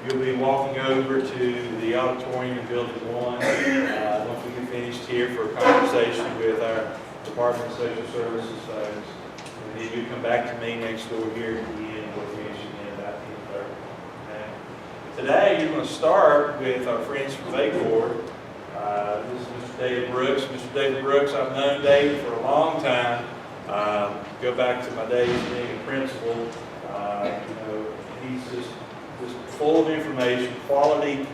You'll be walking over to the auditorium in Building 1 once we get finished here for a conversation with our Department of Social Services folks. And then you come back to me next door here at the end, and we'll finish again about 10:30. Okay? Today, you're going to start with our friends from VACORP. This is Mr. David Brooks. Mr. David Brooks, I've known David for a long time. Go back to my days being a principal. He's just full of information, quality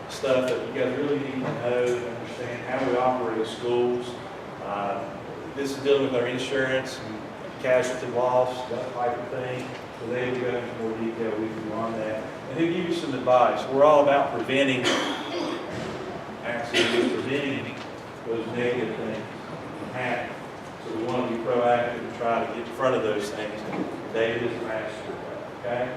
stuff that you guys really need to know and understand how we operate schools. This is dealing with our insurance and casualty loss, that type of thing. So they will go into more detail with you on that. And he'll give you some advice. We're all about preventing accidents, preventing those negative things from happening. So we want to be proactive and try to get in front of those things. David is a master of that, okay?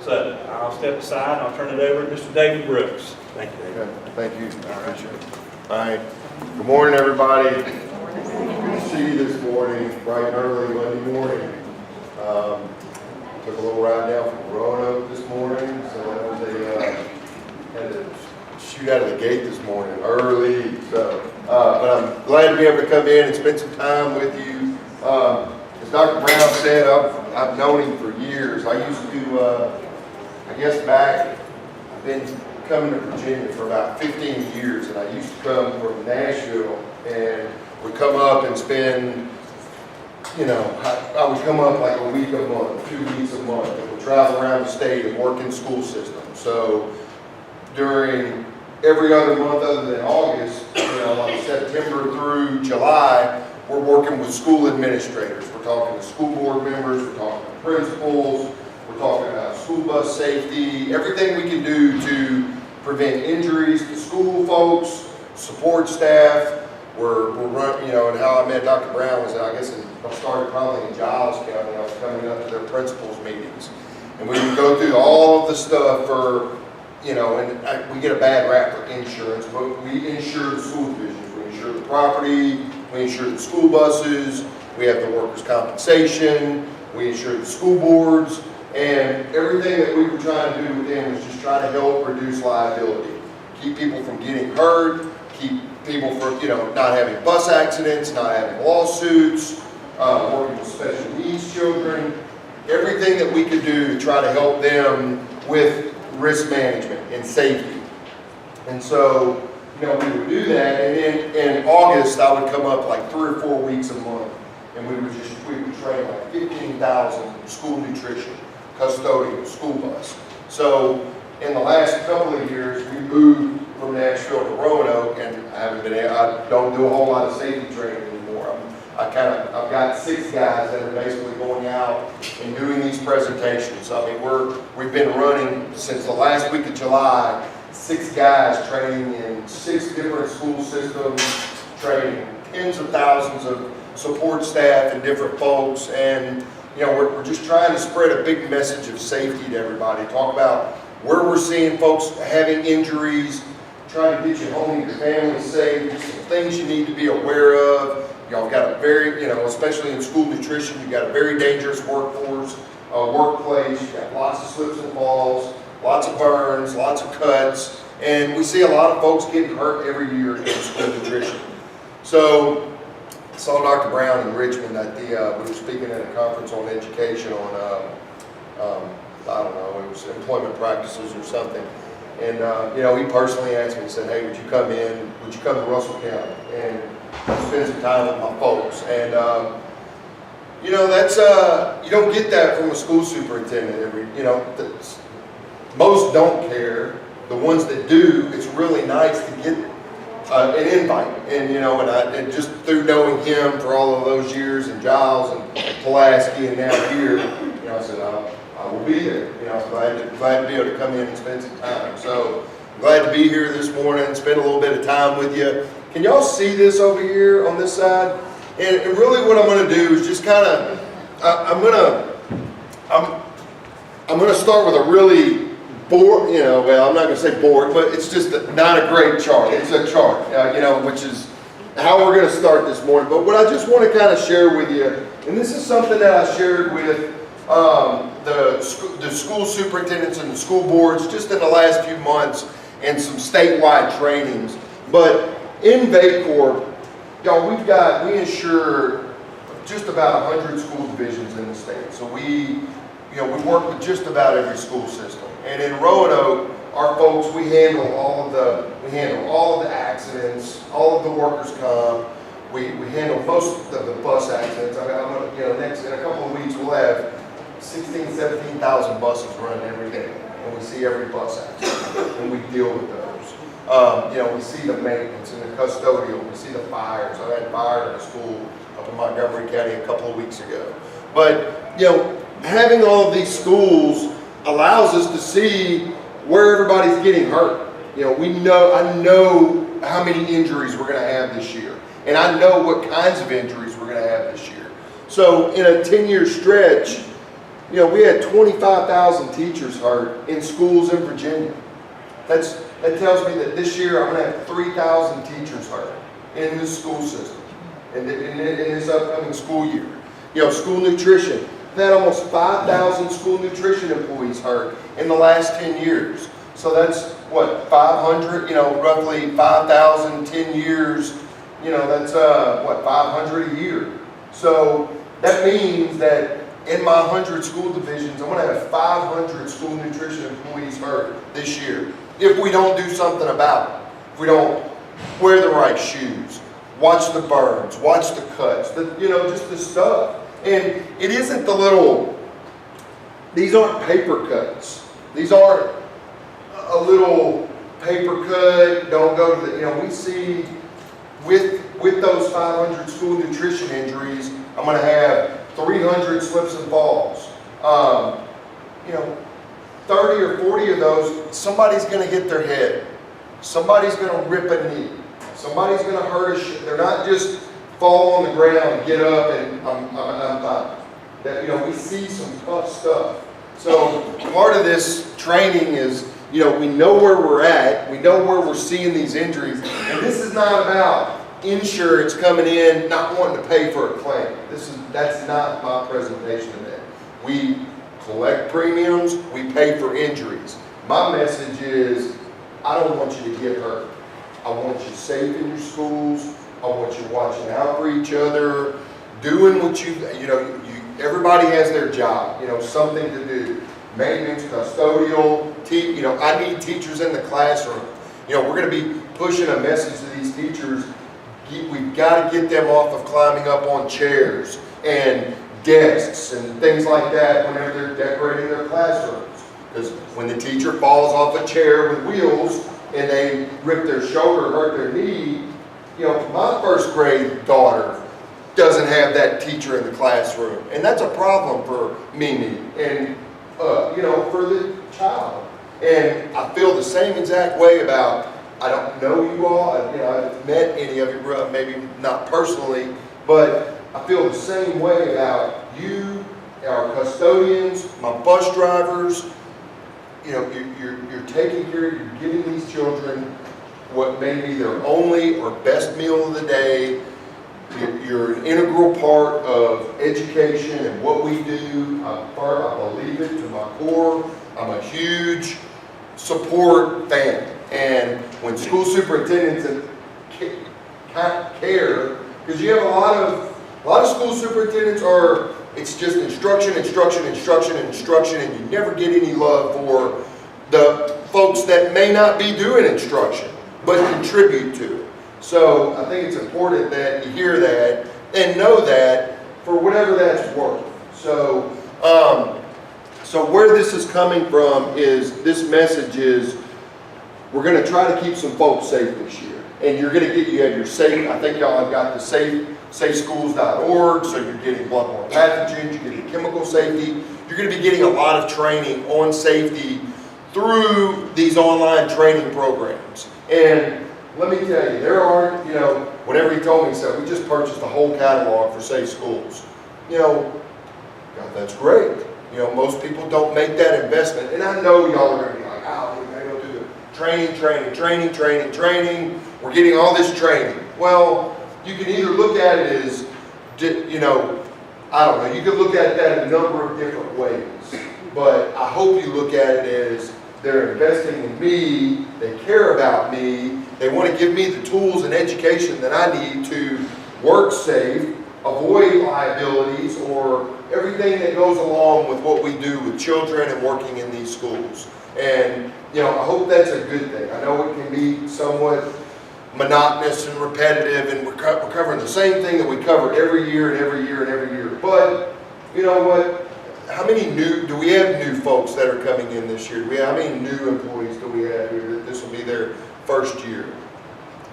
So I'll step aside and I'll turn it over to Mr. David Brooks. Thank you, David. Okay, thank you. I appreciate it. All right. Good morning, everybody. Good to see you this morning, bright and early Monday morning. Took a little ride down from Roanoke this morning, so that was had to shoot out of the gate this morning early. So, but I'm glad to be able to come in and spend some time with you. As Dr. Brown said, I've known him for years. I used to, I guess back, I've been coming to Virginia for about 15 years, and I used to come from Nashville and would come up and spend, I would come up like a week a month, 2 weeks a month, and would travel around the state and work in school systems. So during every other month other than August, like September through July, we're working with school administrators. We're talking to school board members, we're talking to principals, we're talking about school bus safety, everything we can do to prevent injuries to school folks, support staff. We're running, and how I met Dr. Brown was, I started probably in Giles County. I was coming up to their principals meetings. And we would go through all of the stuff for, and we get a bad rap for insurance, but we insure the school divisions. We insure the property, we insure the school buses, we have the workers' compensation, we insure the school boards, and everything that we were trying to do with them was just try to help reduce liability. Keep people from getting hurt, keep people from, not having bus accidents, not having lawsuits, working with special needs children, everything that we could do to try to help them with risk management and safety. And so, we would do that, and then in August, I would come up like 3 or 4 weeks a month, and we would train like 15,000 school nutrition, custodial, school bus. So in the last couple of years, we moved from Nashville to Roanoke, and I don't do a whole lot of safety training anymore. I've got 6 guys that are basically going out and doing these presentations. I mean, we've been running since the last week of July, 6 guys training in 6 different school systems, training tens of thousands of support staff and different folks, and we're just trying to spread a big message of safety to everybody. Talk about where we're seeing folks having injuries, trying to get you home and your family safe, some things you need to be aware of. Y'all got a very, especially in school nutrition, you've got a very dangerous workplace. You've got lots of slips and falls, lots of burns, lots of cuts, and we see a lot of folks getting hurt every year in school nutrition. So I saw Dr. Brown in Richmond at we were speaking at a conference on education on, I don't know, it was employment practices or something. And, he personally asked me, he said, hey, would you come to Russell County and spend some time with my folks? And, that's, you don't get that from a school superintendent most don't care. The ones that do, it's really nice to get an invite. And, and just through knowing him for all of those years in Giles and Pulaski and now here, I said, I will be there. Glad to be able to come in and spend some time. So I'm glad to be here this morning and spend a little bit of time with you. Can y'all see this over here on this side? And really what I'm going to do is just kind of, I'm going to start with a really bored, well, I'm not going to say bored, but it's just not a great chart. It's a chart, which is how we're going to start this morning. But what I just want to kind of share with you, and this is something that I shared with the school superintendents and the school boards just in the last few months and some statewide trainings. But in VACORP, y'all, we insure just about 100 school divisions in the state. So we work with just about every school system. And in Roanoke, our folks, we handle all of the accidents, all of the workers' comp. We handle most of the bus accidents. I mean, next in a couple of weeks, we'll have 16,000, 17,000 buses running every day, and we see every bus accident, and we deal with those. We see the maintenance and the custodial. We see the fires. I had fire in a school up in Montgomery County a couple of weeks ago. But having all of these schools allows us to see where everybody's getting hurt. I know how many injuries we're going to have this year, and I know what kinds of injuries we're going to have this year. So in a 10-year stretch, we had 25,000 teachers hurt in schools in Virginia. That tells me that this year I'm going to have 3,000 teachers hurt in this school system in this upcoming school year. School nutrition. We've had almost 5,000 school nutrition employees hurt in the last 10 years. So that's what, 500, roughly 5,000, 10 years, that's 500 a year. So that means that in my 100 school divisions, I'm going to have 500 school nutrition employees hurt this year if we don't do something about it. If we don't wear the right shoes, watch the burns, watch the cuts, just the stuff. And it isn't these aren't paper cuts. These aren't a little paper cut, don't go to we see with those 500 school nutrition injuries, I'm going to have 300 slips and falls. 30 or 40 of those, somebody's going to hit their head. Somebody's going to rip a knee. Somebody's going to hurt they're not just fall on the ground and get up and I'm fine. That, we see some tough stuff. So part of this training is, we know where we're at. We know where we're seeing these injuries. And this is not about insurance coming in, not wanting to pay for a claim. That's not my presentation today. We collect premiums, we pay for injuries. My message is, I don't want you to get hurt. I want you safe in your schools. I want you watching out for each other, doing what everybody has their job, something to do. Maintenance, custodial, I need teachers in the classroom. We're going to be pushing a message to these teachers. We've got to get them off of climbing up on chairs and desks and things like that whenever they're decorating their classrooms. Because when the teacher falls off a chair with wheels and they rip their shoulder, hurt their knee, my first grade daughter doesn't have that teacher in the classroom. And that's a problem for Mimi and, for the child. And I feel the same exact way about, I don't know you all, I've met any of you, maybe not personally, but I feel the same way about you, our custodians, my bus drivers. You're taking care, you're giving these children what may be their only or best meal of the day. You're an integral part of education and what we do. I believe it to my core. I'm a huge support fan. And when school superintendents care, because you have a lot of school superintendents it's just instruction, instruction, instruction, instruction, and you never get any love for the folks that may not be doing instruction, but contribute to it. So I think it's important that you hear that and know that for whatever that's worth. So, so where this is coming from is, this message is, we're going to try to keep some folks safe this year. And you have your safe, I think y'all have got the safeschools.org, so you're getting bloodborne pathogens, you're getting chemical safety. You're going to be getting a lot of training on safety through these online training programs. And let me tell you, there aren't, whenever he told me, he said, we just purchased a whole catalog for Safe Schools. God, that's great. Most people don't make that investment. And I know y'all are going to be like, oh, we're going to go do the training. We're getting all this training. Well, you can either look at it as, I don't know, you could look at that in a number of different ways. but I hope you look at it as they're investing in me, they care about me, they want to give me the tools and education that I need to work safe, avoid liabilities, or everything that goes along with what we do with children and working in these schools. And, you know, I hope that's a good thing. I know it can be somewhat monotonous and repetitive, and we're covering the same thing that we cover every year and every year and every year. But, you know what? How many do we have new folks that are coming in this year? How many new employees do we have here that this will be their first year?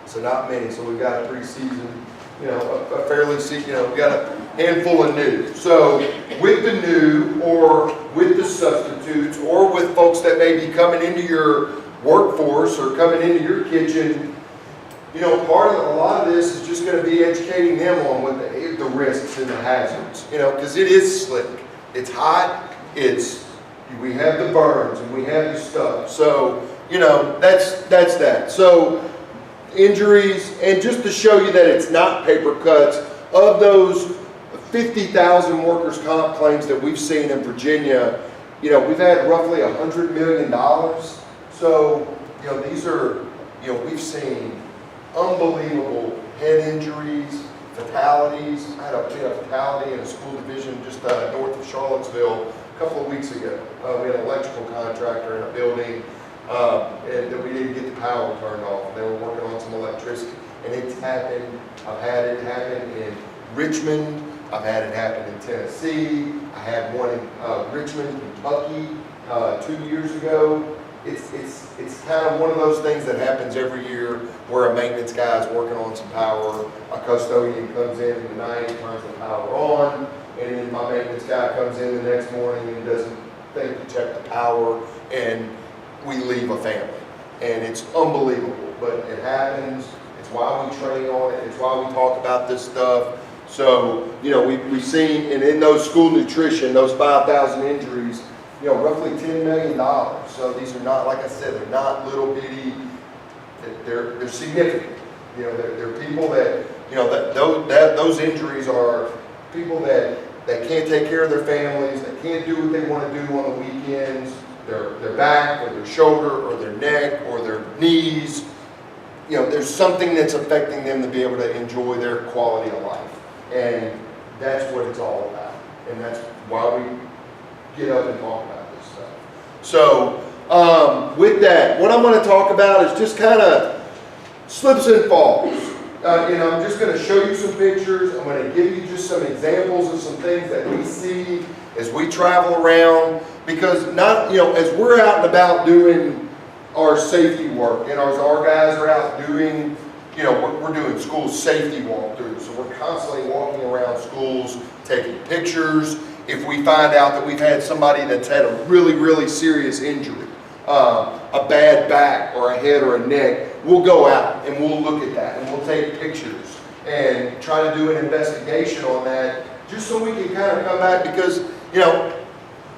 So not many. So we've got a pretty seasoned, you know, a fairly seasoned, you know, we've got a handful of new. So with the new, or with the substitutes, or with folks that may be coming into your workforce or coming into your kitchen, you know, a lot of this is just going to be educating them on what the risks and the hazards, you know, because it is slick. It's hot, we have the burns and we have the stuff. So, you know, that's that. So, injuries, and just to show you that it's not paper cuts, of those 50,000 workers' comp claims that we've seen in Virginia, you know, we've had roughly $100 million. So, you know, these are, you know, we've seen unbelievable head injuries, fatalities. I had a fatality in a school division just north of Charlottesville a couple of weeks ago. We had an electrical contractor in a building and that we didn't get the power turned off. They were working on some electricity, and it's happened. I've had it happen in Richmond. I've had it happen in Tennessee. I had one in Richmond, Kentucky 2 years ago. It's kind of one of those things that happens every year where a maintenance guy is working on some power, a custodian comes in the night, turns the power on, and then my maintenance guy comes in the next morning and doesn't think to check the power, and we leave a family. And it's unbelievable, but it happens. It's why we train on it. It's why we talk about this stuff. So, you know, we've seen, and in those school nutrition, those 5,000 injuries, you know, roughly $10 million. So these are not, like I said, they're not little bitty, they're significant. You know, they're people that, you know, those injuries are people that can't take care of their families, that can't do what they want to do on the weekends, their back or their shoulder or their neck or their knees. You know, there's something that's affecting them to be able to enjoy their quality of life. And that's what it's all about. And that's why we get up and talk about this stuff. So, with that, what I'm going to talk about is just kind of slips and falls. I'm just going to show you some pictures. I'm going to give you just some examples of some things that we see as we travel around. Because as we're out and about doing our safety work, and as our guys are out doing, we're doing school safety walkthroughs. So we're constantly walking around schools, taking pictures. If we find out that we've had somebody that's had a really, really serious injury, a bad back or a head or a neck, we'll go out and we'll look at that and we'll take pictures and try to do an investigation on that, just so we can kind of come back. Because,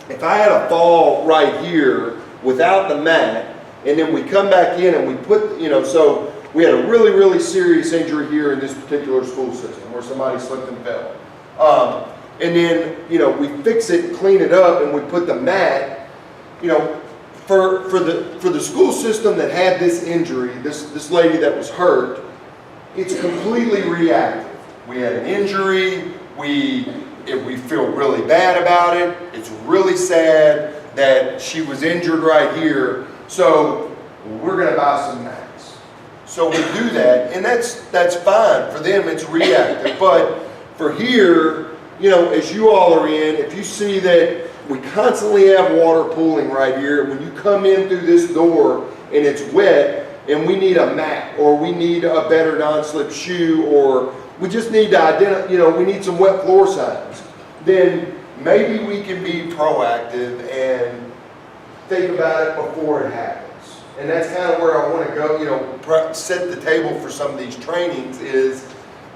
if I had a fall right here without the mat, and then we come back in and we put, so we had a really, really serious injury here in this particular school system where somebody slipped and fell. And then, we fix it, clean it up, and we put the mat, for the school system that had this injury, this lady that was hurt, it's completely reactive. We had an injury, we feel really bad about it, it's really sad that she was injured right here, so we're going to buy some mats. So we do that, and that's fine. For them, it's reactive. But for here, as you all are in, if you see that we constantly have water pooling right here, when you come in through this door and it's wet and we need a mat, or we need a better non-slip shoe, or we just need to identify, we need some wet floor signs, then maybe we can be proactive and think about it before it happens. And that's kind of where I want to go, set the table for some of these trainings is,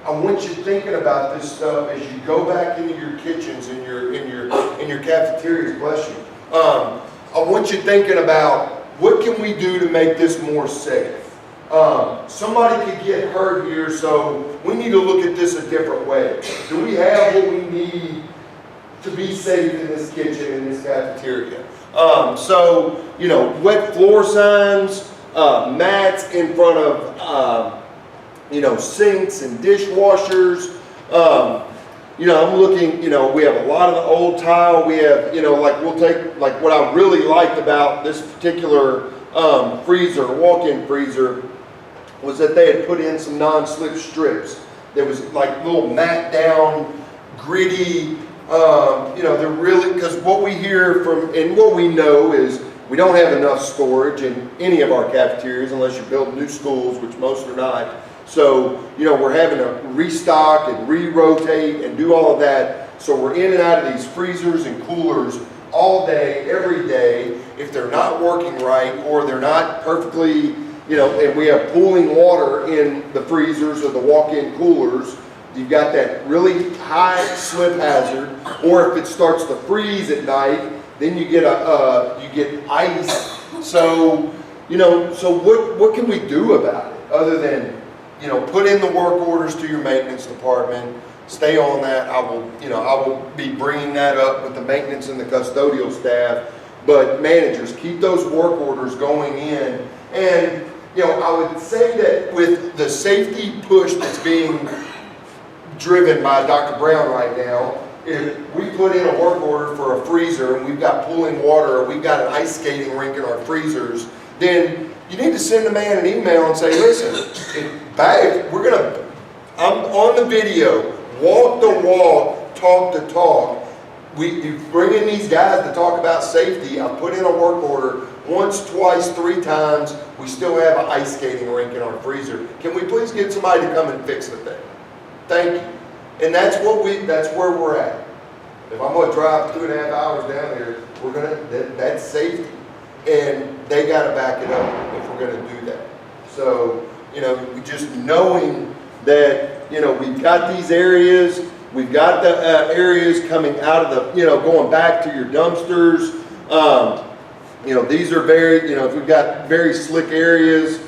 I want you thinking about this stuff as you go back into your kitchens and in your cafeterias, bless you. I want you thinking about, what can we do to make this more safe? Somebody could get hurt here, so we need to look at this a different way. Do we have what we need to be safe in this kitchen, in this cafeteria. So, you know, wet floor signs, mats in front of, you know, sinks and dishwashers. You know, I'm looking, you know, we have a lot of the old tile. We have, you know, like we'll take, like what I really liked about this particular freezer, walk-in freezer, was that they had put in some non-slip strips. There was like little mat down, gritty, you know, they're really, because what we hear from, and what we know is we don't have enough storage in any of our cafeterias unless you build new schools, which most are not. So, you know, we're having to restock and re-rotate and do all of that. So we're in and out of these freezers and coolers all day, every day. If they're not working right or they're not perfectly, you know, and we have pooling water in the freezers or the walk-in coolers, you've got that really high slip hazard. Or if it starts to freeze at night, then you get ice. So, you know, so what can we do about it other than, you know, put in the work orders to your maintenance department, stay on that. I will be bringing that up with the maintenance and the custodial staff. But managers, keep those work orders going in. And, you know, I would say that with the safety push that's being driven by Dr. Brown right now, if we put in a work order for a freezer and we've got pooling water or we've got an ice skating rink in our freezers, then you need to send the man an email and say, listen, I'm on the video, walk the walk, talk the talk. You bring in these guys to talk about safety. I put in a work order once, twice, 3 times. We still have an ice skating rink in our freezer. Can we please get somebody to come and fix the thing? Thank you. And that's where we're at. If I'm going to drive 2.5 hours down there, that's safety. And they got to back it up if we're going to do that. So, you know, just knowing that, you know, we've got these areas, we've got the areas coming out of the, you know, going back to your dumpsters. You know, these are very, you know, if we've got very slick areas,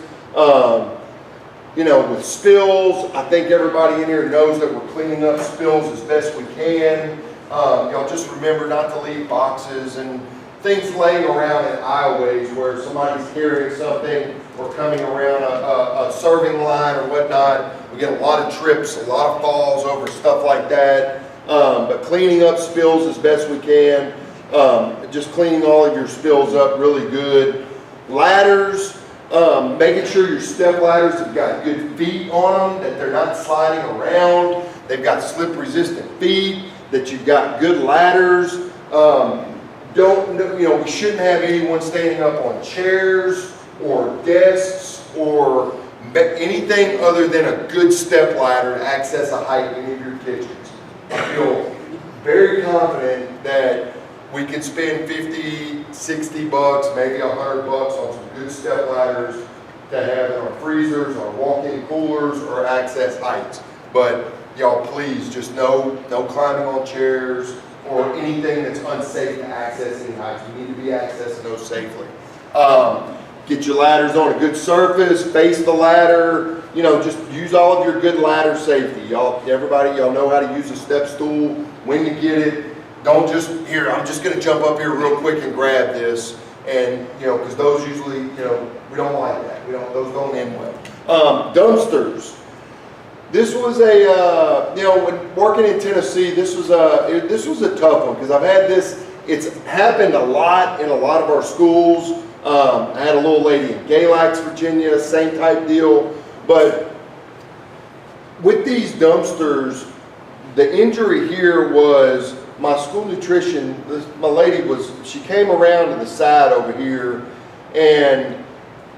you know, with spills, I think everybody in here knows that we're cleaning up spills as best we can. Y'all just remember not to leave boxes and things laying around in aisleways where somebody's carrying something or coming around a serving line or whatnot. We get a lot of trips, a lot of falls over stuff like that. But cleaning up spills as best we can. Just cleaning all of your spills up really good. Ladders, making sure your step ladders have got good feet on them, that they're not sliding around. They've got slip resistant feet, that you've got good ladders. We shouldn't have anyone standing up on chairs or desks or anything other than a good step ladder to access a height in any of your kitchens. I feel very confident that we can spend 50, 60 bucks, maybe 100 bucks on some good step ladders to have in our freezers, our walk-in coolers, or access heights. But y'all, please, just no climbing on chairs or anything that's unsafe to access any heights. You need to be accessing those safely. Get your ladders on a good surface, face the ladder, you know, just use all of your good ladder safety. Y'all know how to use a step stool, when to get it. Don't just, here, I'm just gonna jump up here real quick and grab this. And, you know, because those usually, you know, we don't like that. Those don't end well. Dumpsters. This was a, you know, when working in Tennessee, this was a tough one because I've had this, it's happened a lot in a lot of our schools. I had a little lady in Galax, Virginia, same type deal. But with these dumpsters, the injury here was my school nutrition, my lady she came around to the side over here and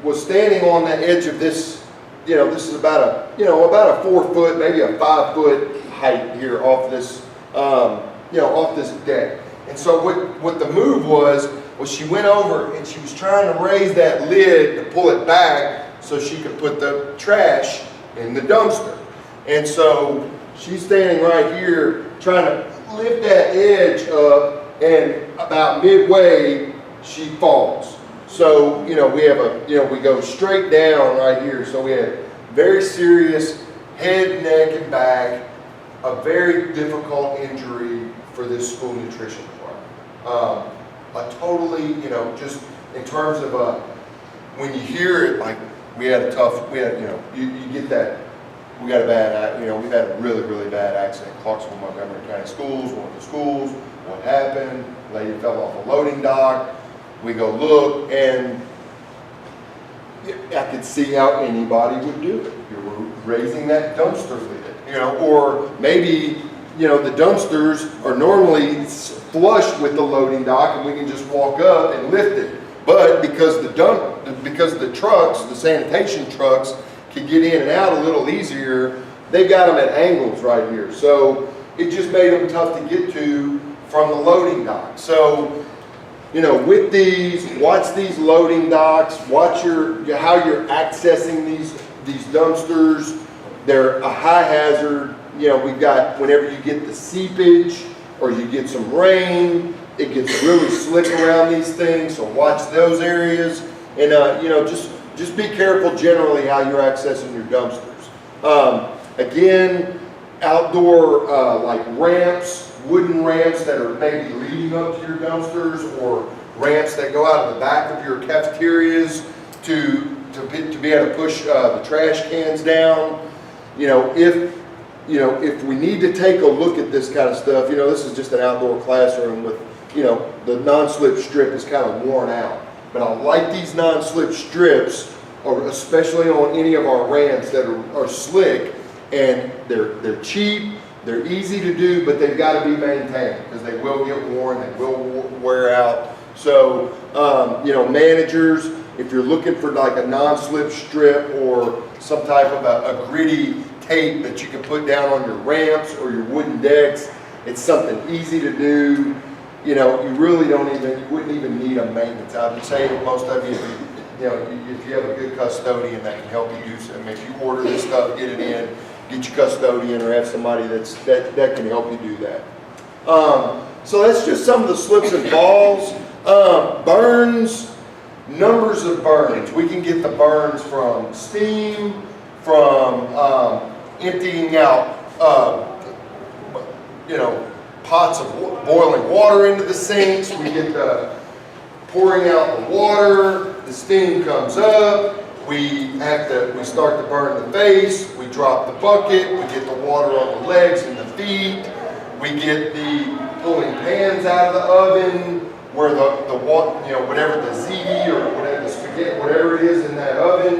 was standing on the edge of this, you know, this is about a 4 foot, maybe a 5 foot height here off this, off this deck. And so what the move was she went over and she was trying to raise that lid to pull it back so she could put the trash in the dumpster. And so she's standing right here trying to lift that edge up, and about midway she falls. So, you know, we go straight down right here. So we had very serious head, neck, and back, a very difficult injury for this school nutrition department. A totally, you know, just in terms of when you hear it, like we had, you know, you get that, we got a bad, you know, we've had a really, really bad accident in Clarksville, Montgomery County Schools, one of the schools. What happened? Lady fell off a loading dock. We go look, and I could see how anybody would do it. You're raising that dumpster lid, you know, or maybe, you know, the dumpsters are normally flush with the loading dock, and we can just walk up and lift it. But because the trucks, the sanitation trucks, can get in and out a little easier, they've got them at angles right here. So it just made them tough to get to from the loading dock. So, you know, with these, watch these loading docks, watch how you're accessing these dumpsters. They're a high hazard. You know, we've got, whenever you get the seepage or you get some rain, it gets really slick around these things, so watch those areas. And, you know, just be careful generally how you're accessing your dumpsters. Again, outdoor like ramps, wooden ramps that are maybe leading up to your dumpsters, or ramps that go out of the back of your cafeterias to be able to push the trash cans down. You know, if we need to take a look at this kind of stuff, you know, this is just an outdoor classroom with, you know, the non-slip strip is kind of worn out. But I like these non-slip strips, or especially on any of our ramps that are slick, and they're cheap, they're easy to do, but they've got to be maintained because they will get worn, they will wear out. So, you know, managers, if you're looking for like a non-slip strip or some type of a gritty tape that you can put down on your ramps or your wooden decks, it's something easy to do. You know, you really you wouldn't even need a maintenance. I would say most of you, you know, if you have a good custodian that can help you do something, if you order this stuff, get it in, get your custodian or have somebody that can help you do that. So that's just some of the slips and falls. Burns, numbers of burns. We can get the burns from steam, from emptying out, you know, pots of boiling water into the sinks. We get the pouring out the water, the steam comes up, we start to burn the face, we drop the bucket, we get the water on the legs and the feet, we get the pulling pans out of the oven, where the you know, whatever the ziti or whatever the spaghetti, whatever it is in that oven.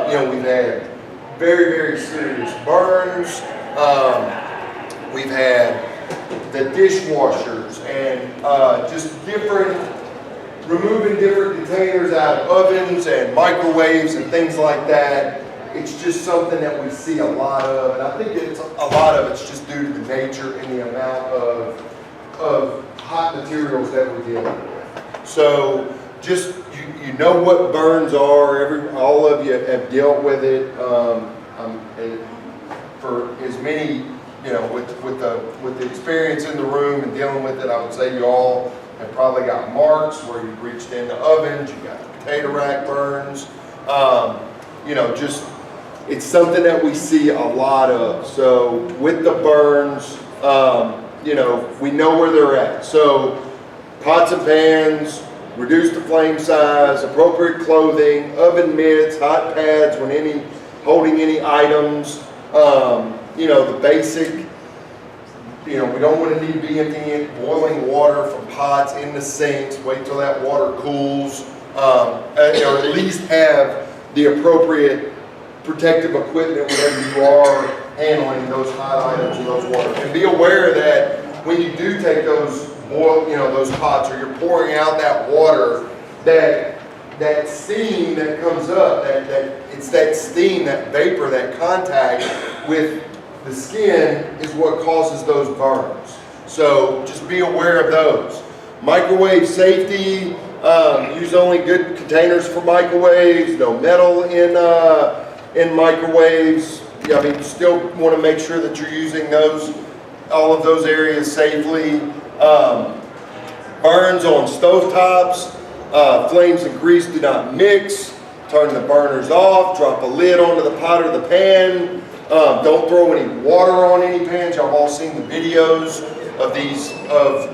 You know, we've had very, very serious burns. We've had the dishwashers and just removing different containers out of ovens and microwaves and things like that. It's just something that we see a lot of, and I think a lot of it's just due to the nature and the amount of hot materials that we're dealing with. So just, you know what burns are, all of you have dealt with it. For as many, you know, with the experience in the room and dealing with it, I would say you all have probably got marks where you've reached into ovens, you got potato rack burns. You know, just, it's something that we see a lot of. So with the burns, you know, we know where they're at. So pots and pans, reduce the flame size, appropriate clothing, oven mitts, hot pads when holding any items. You know, the basic, you know, we don't want to need to be emptying boiling water from pots in the sinks. Wait till that water cools. Or at least have the appropriate protective equipment whenever you are handling those hot items and those water. And be aware that when you do take those those pots, or you're pouring out that water, that steam that comes up, it's that steam, that vapor, that contact with the skin is what causes those burns. So just be aware of those. Microwave safety, use only good containers for microwaves, no metal in microwaves. Yeah, I mean, you still want to make sure that you're using all of those areas safely. Burns on stovetops, flames and grease do not mix. Turn the burners off, drop a lid onto the pot or the pan. Don't throw any water on any pans. Y'all have all seen the videos. of these, of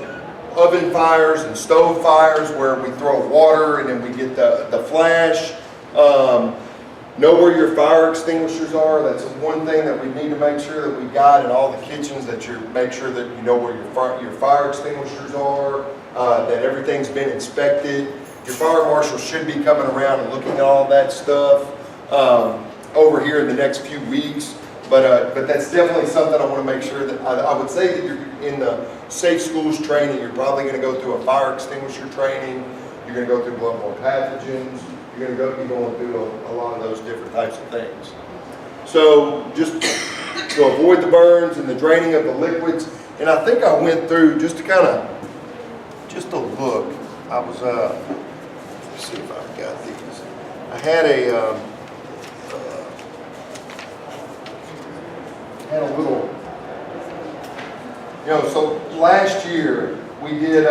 oven fires and stove fires where we throw water and then we get the flash. Know where your fire extinguishers are. That's one thing that we need to make sure that we got in all the kitchens, that you make sure that you know where your fire extinguishers are, that everything's been inspected. Your fire marshal should be coming around and looking at all that stuff over here in the next few weeks. But that's definitely something I want to make sure that, I would say that you're in the Safe Schools training, you're probably going to go through a fire extinguisher training, you're going to go through bloodborne pathogens, you're going to be going through a lot of those different types of things. So just to avoid the burns and the draining of the liquids, and I think I went through just to kind of, just to look, I was, let's see if I've got these. I had a little, so last year we did,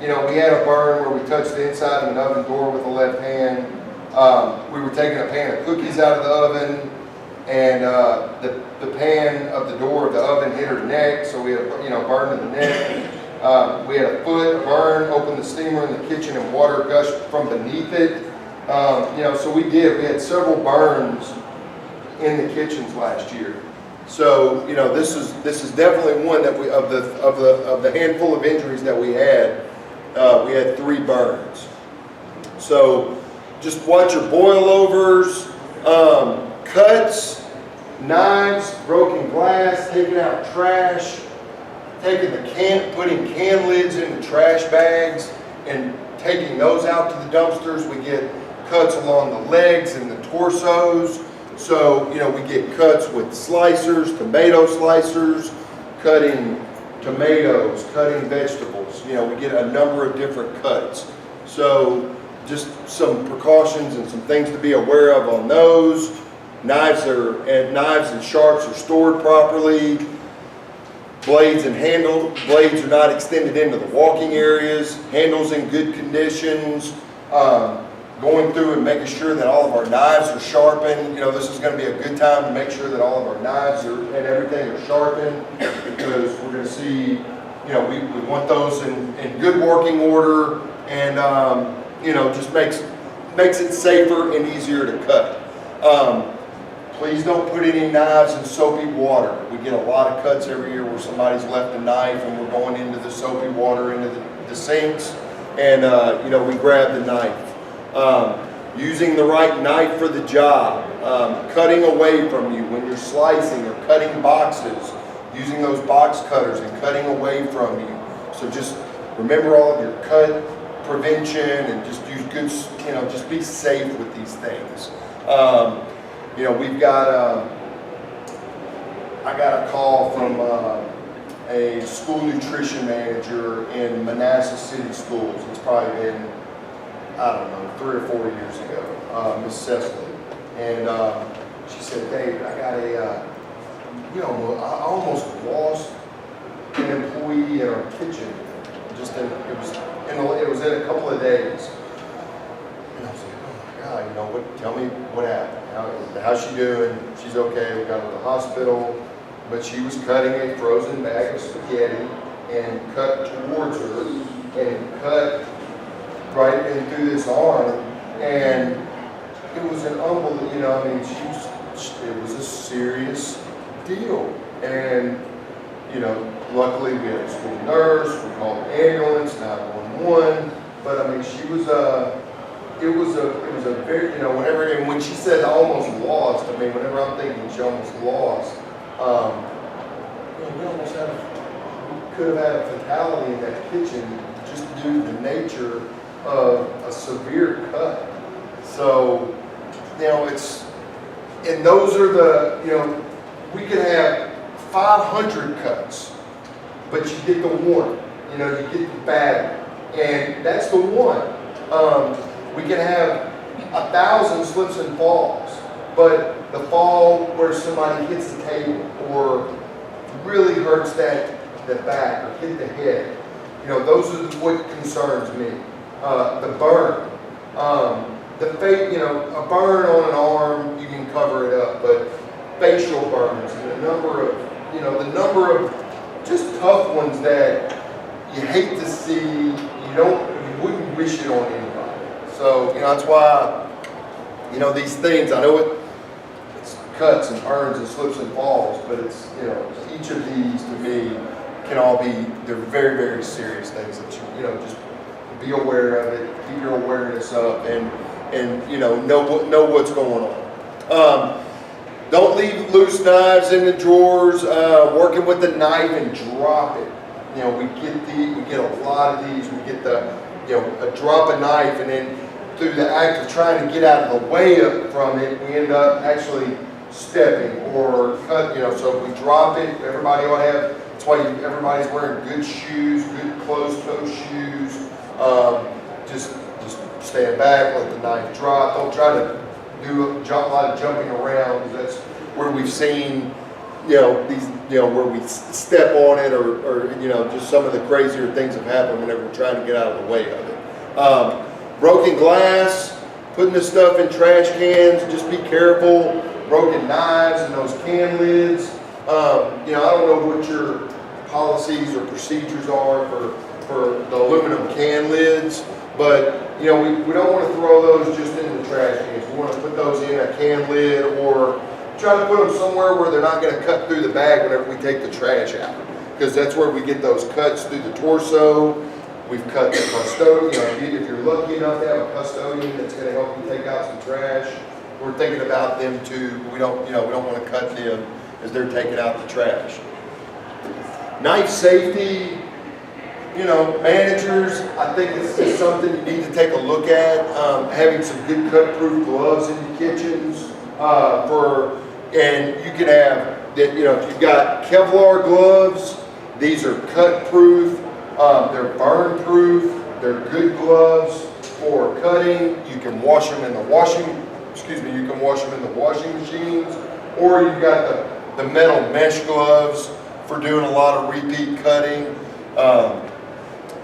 we had a burn where we touched the inside of an oven door with the left hand. We were taking a pan of cookies out of the oven, and the pan of the door of the oven hit her neck, so we had a burn in the neck. We had a foot burn, opened the steamer in the kitchen, and water gushed from beneath it. So we had several burns in the kitchens last year. So this is definitely one that we of the handful of injuries that we had 3 burns. So just watch your boilovers, cuts, knives, broken glass, taking out trash, taking putting can lids into trash bags and taking those out to the dumpsters. We get cuts along the legs and the torsos. So, we get cuts with slicers, tomato slicers, cutting tomatoes, cutting vegetables. We get a number of different cuts. So, just some precautions and some things to be aware of on those. Knives and sharps are stored properly. Blades are not extended into the walking areas. Handles in good conditions. Going through and making sure that all of our knives are sharpened. This is going to be a good time to make sure that all of our knives and everything are sharpened, because we're going to see, we want those in good working order, and just makes it safer and easier to cut. Please don't put any knives in soapy water. We get a lot of cuts every year where somebody's left a knife and we're going into the soapy water, into the sinks, and we grab the knife. Using the right knife for the job, cutting away from you when you're slicing or cutting boxes, using those box cutters and cutting away from you. So just remember all of your cut prevention and just use good, just be safe with these things. We've got, I got a call from a school nutrition manager in Manassas City Schools. It's probably been, I don't know, 3 or 4 years ago, Miss Cecily. And she said, Dave, I got I almost lost an employee in our kitchen. It was in a couple of days. And I was like, oh my God, tell me what happened. How's she doing? She's okay. We got her to the hospital. But she was cutting a frozen bag of spaghetti and cut towards her and cut right into this arm, and it was an unbelievable, it was a serious deal. And, luckily we had a school nurse, we called an ambulance, 911, but she was it was a very, and when she said almost lost, whenever I'm thinking she almost lost, we could have had a fatality in that kitchen just due to the nature of a severe cut. So, and those are the, we could have 500 cuts, but you get the one, you get the bad one, and that's the one. We can have 1,000 slips and falls, but the fall where somebody hits the table or really hurts the back or hit the head, those are what concerns me. The burn, a burn on an arm, you can cover it up, but facial burns and the number of just tough ones that you hate to see, you wouldn't wish it on anybody. So, that's why, these things, I know it's cuts and burns and slips and falls, but it's, each of these to me can all be, they're very, very serious things that just be aware of it, keep your awareness up, and know what's going on. Don't leave loose knives in the drawers. Working with the knife and drop it. We get a lot of these. We get a drop a knife, and then through the act of trying to get out of the way from it, we end up actually stepping or cut. So if we drop it, everybody ought to have. That's why everybody's wearing good shoes, good closed-toe shoes. Just stand back, let the knife drop. Don't try to do a lot of jumping around, because that's where we've seen, where we step on it, or just some of the crazier things have happened whenever we're trying to get out of the way of it. Broken glass, putting this stuff in trash cans, just be careful. Broken knives and those can lids. I don't know what your policies or procedures are for the aluminum can lids, but we don't want to throw those just in the trash cans. We want to put those in a can lid, or try to put them somewhere where they're not going to cut through the bag whenever we take the trash out, because that's where we get those cuts through the torso. We've cut the custodian. If you're lucky enough to have a custodian that's going to help you take out some trash, we're thinking about them too. We don't want to cut them as they're taking out the trash. Knife safety. Managers, I think it's just something you need to take a look at. Having some good cut-proof gloves in your kitchens, and you can have that. If you've got Kevlar gloves, these are cut-proof. They're burn-proof. They're good gloves for cutting. You can wash them in the washing. You can wash them in the washing machines, or you've got the metal mesh gloves for doing a lot of repeat cutting.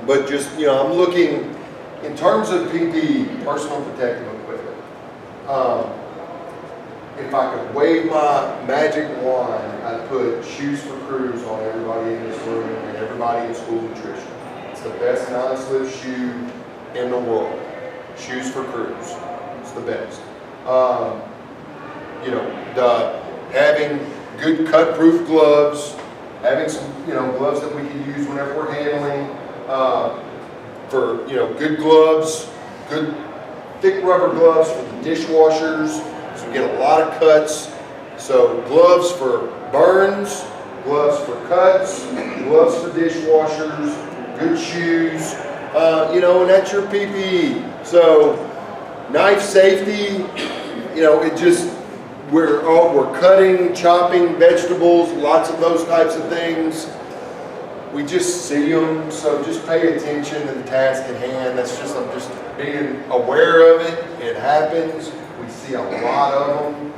But just, I'm looking in terms of PPE, personal protective equipment. If I could wave my magic wand, I'd put Shoes for Crews on everybody in this room and everybody in school nutrition. It's the best non-slip shoe in the world. Shoes for Crews. It's the best. Having good cut-proof gloves, having some, gloves that we can use whenever we're handling. For good gloves, good thick rubber gloves for the dishwashers, so we get a lot of cuts. So gloves for burns, gloves for cuts, gloves for dishwashers, good shoes, and that's your PPE. So knife safety, we're cutting, chopping vegetables, lots of those types of things. We just see them, so just pay attention to the task at hand. I'm just being aware of it. It happens. We see a lot of them.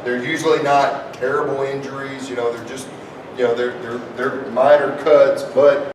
They're usually not terrible injuries. They're just, they're minor cuts, but